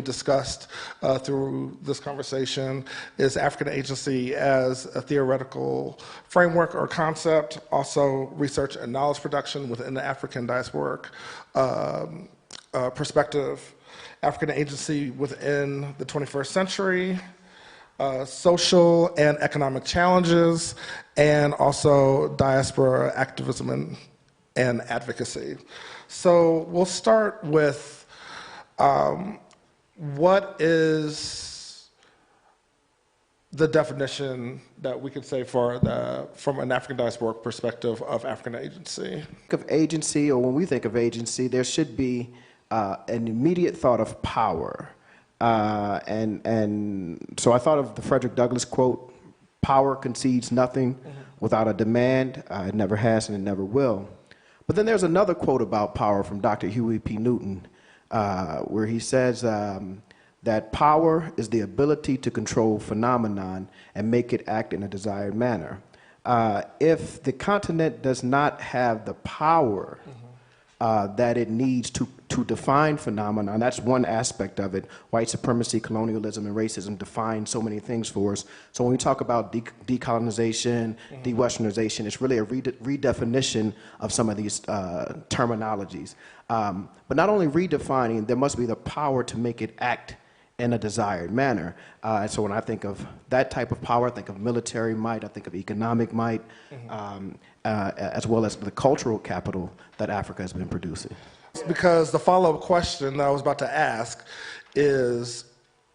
discussed through this conversation is African agency as a theoretical framework or concept, also research and knowledge production within the African diasporic perspective, African agency within the 21st century, social and economic challenges, and also diaspora activism and advocacy. So we'll start with what is the definition that we could say from an African diasporic perspective of African agency? Of agency, or when we think of agency, there should be an immediate thought of power. And so I thought of the Frederick Douglass quote, "Power concedes nothing without a demand. It never has and it never will." But then there's another quote about power from Dr. Huey P. Newton, where he says that power is the ability to control phenomenon and make it act in a desired manner. If the continent does not have the power that it needs to define phenomena, and that's one aspect of it. White supremacy, colonialism, and racism define so many things for us. So when we talk about decolonization, de-Westernization, it's really a redefinition of some of these terminologies. But not only redefining, there must be the power to make it act in a desired manner. And so when I think of that type of power, I think of military might, I think of economic might, as well as the cultural capital that Africa has been producing. Because the follow-up question that I was about to ask is,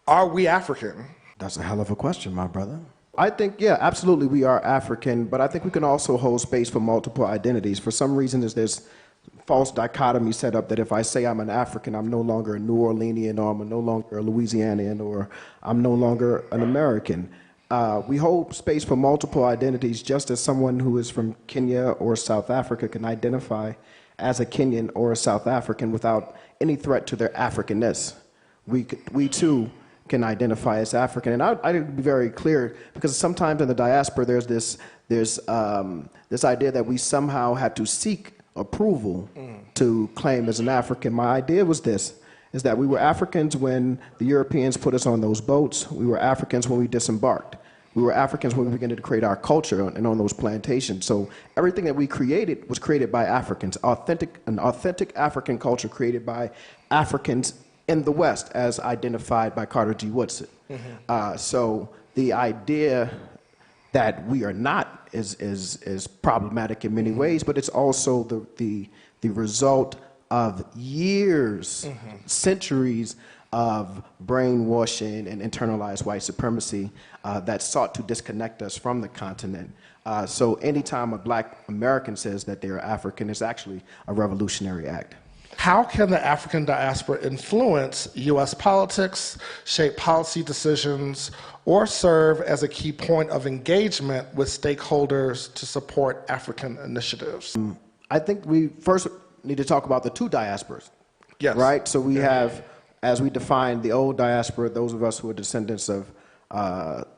are we African? That's a hell of a question, my brother. I think, yeah, absolutely we are African, but I think we can also hold space for multiple identities. For some reason, there's false dichotomy set up that if I say I'm an African, I'm no longer a New Orleanian, or I'm no longer a Louisianian, or I'm no longer an American. We hold space for multiple identities, just as someone who is from Kenya or South Africa can identify as a Kenyan or a South African without any threat to their Africanness. We too can identify as African. And I'd be very clear, because sometimes in the diaspora there's this idea that we somehow had to seek approval to claim as an African. My idea was this, is that we were Africans when the Europeans put us on those boats. We were Africans when we disembarked. We were Africans when we began to create our culture and on those plantations. So everything that we created was created by Africans, an authentic African culture created by Africans in the West, as identified by Carter G. Woodson. So the idea that we are not is problematic in many ways, but it's also the result of years, centuries of brainwashing and internalized white supremacy that sought to disconnect us from the continent. So anytime a black American says that they're African, it's actually a revolutionary act. How can the African diaspora influence U.S. politics, shape policy decisions, or serve as a key point of engagement with stakeholders to support African initiatives? I think we first need to talk about the two diasporas. Yes. Right? So we have, as we define the old diaspora, those of us who are descendants of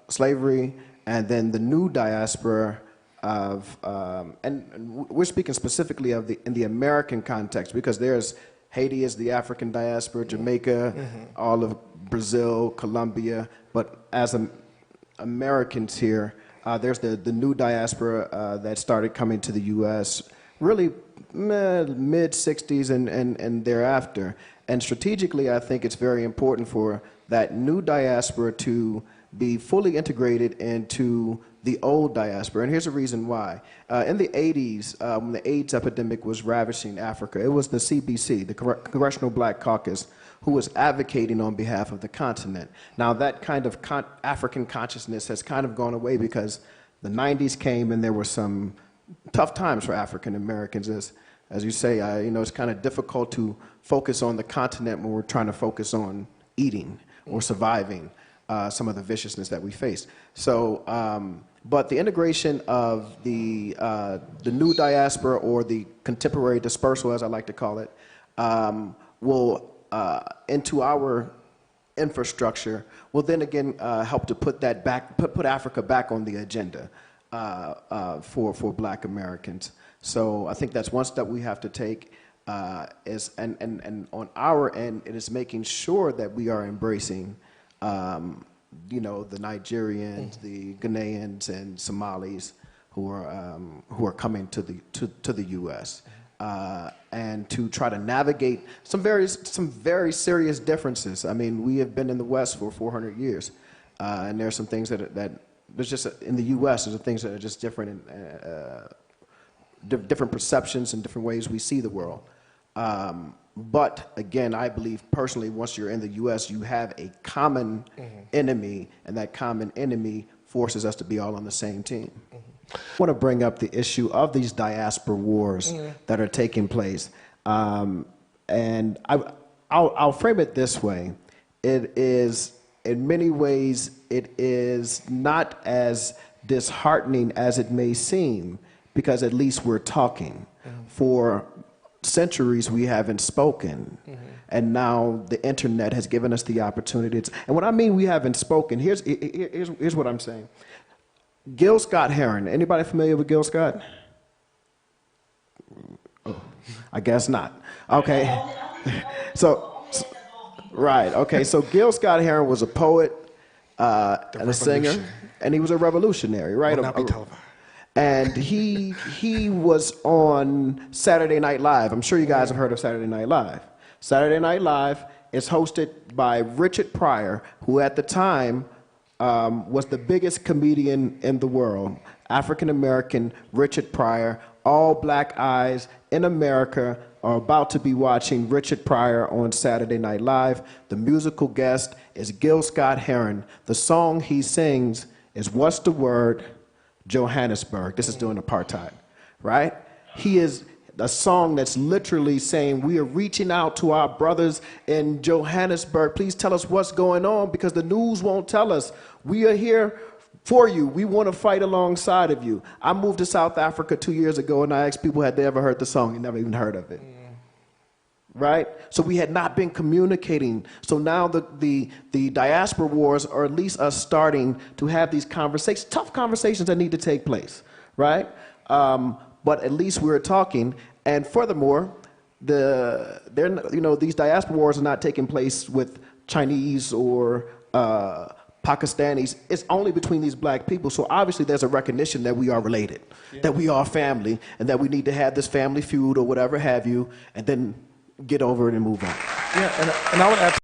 slavery, and then the new diaspora of, and we're speaking specifically of in the American context, because there's Haiti is the African diaspora, Jamaica, all of Brazil, Colombia, but as Americans here, there's the new diaspora that started coming to the U.S. really mid-60s and thereafter. And strategically, I think it's very important for that new diaspora to be fully integrated into the old diaspora. And here's the reason why. In the 80s, when the AIDS epidemic was ravaging Africa, it was the CBC, the Congressional Black Caucus, who was advocating on behalf of the continent. Now that kind of African consciousness has kind of gone away, because the 90s came and there were some tough times for African Americans. As you say, it's kind of difficult to focus on the continent when we're trying to focus on eating or surviving some of the viciousness that we face. So, but the integration of the new diaspora, or the contemporary dispersal, as I like to call it, will into our infrastructure will then again help to put that back, put Africa back on the agenda for Black Americans. So I think that's one step we have to take. and on our end, it is making sure that we are embracing, you know, the Nigerians, the Ghanaians, and Somalis who are coming to the U.S. And to try to navigate some very serious differences. I mean, we have been in the West for 400 years, and there are some things that there's just in the U.S. there's things that are just different, different perceptions and different ways we see the world. But again, I believe personally, once you're in the U.S., you have a common enemy, and that common enemy forces us to be all on the same team. I want to bring up the issue of these diaspora wars that are taking place. And I'll frame it this way. It is, in many ways, it is not as disheartening as it may seem, because at least we're talking. For centuries, we haven't spoken. And now the internet has given us the opportunity to, and when I mean we haven't spoken, here's what I'm saying. Gil Scott-Heron, anybody familiar with Gil Scott? Oh, I guess not. Okay. Right, okay, so Gil Scott-Heron was a poet and a singer, and he was a revolutionary, right? Will not be televised. And he was on Saturday Night Live. I'm sure you guys have heard of Saturday Night Live. Saturday Night Live is hosted by Richard Pryor, who at the time was the biggest comedian in the world. African-American Richard Pryor. All black eyes in America are about to be watching Richard Pryor on Saturday Night Live. The musical guest is Gil Scott-Heron. The song he sings is What's the Word? Johannesburg. This is during apartheid, right? He is a song that's literally saying we are reaching out to our brothers in Johannesburg. Please tell us what's going on, because the news won't tell us. We are here for you. We want to fight alongside of you. I moved to South Africa 2 years ago, and I asked people had they ever heard the song. They never even heard of it. Right? So we had not been communicating. So now the diaspora wars are at least us starting to have these conversations, tough conversations that need to take place, right? But at least we're talking. And furthermore, these diaspora wars are not taking place with Chinese or Pakistanis. It's only between these black people. So obviously there's a recognition that we are related, that we are family, and that we need to have this family feud or whatever have you, and then get over it and move on. Yeah, and I would add